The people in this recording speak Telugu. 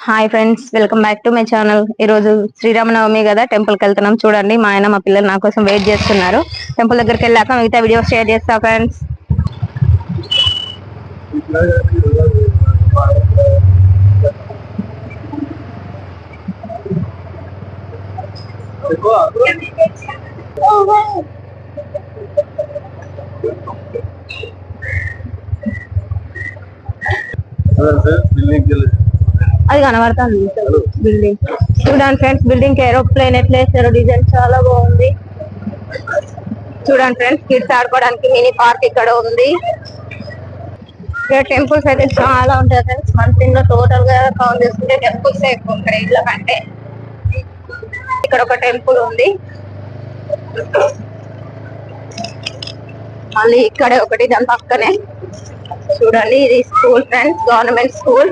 Hi friends, welcome back to my channel. ఈ రోజు శ్రీరామనవమి కదా, టెంపుల్ కి వెళ్తున్నాం. చూడండి, మా ఆయన మా పిల్లలు నా కోసం వెయిట్ చేస్తున్నారు. టెంపుల్ దగ్గరికి వెళ్ళాక మిగతా వీడియో షేర్ చేస్తా ఫ్రెండ్స్. అది కనబడుతుంది బిల్డింగ్. చూడండి ఫ్రెండ్స్, బిల్డింగ్ కి ఏరోప్లేన్ ఎట్లా వేసారో, డిజైన్ చాలా బాగుంది. చూడండి ఫ్రెండ్స్, కిడ్స్ ఆడుకోవడానికి మినీ పార్క్ ఇక్కడ ఉంది. ఇక్కడ టెంపుల్స్ అయితే చాలా ఉంటాయి ఫ్రెండ్స్. మన టోటల్ గా కౌంట్ చేసుకుంటే టెంపుల్స్ ఎక్కువ ఉంటాయి ఇళ్ళ కంటే. ఇక్కడ ఒక టెంపుల్ ఉంది, మళ్ళీ ఇక్కడే ఒకటి దాని పక్కనే. చూడండి, ఇది స్కూల్ ఫ్రెండ్స్, గవర్నమెంట్ స్కూల్.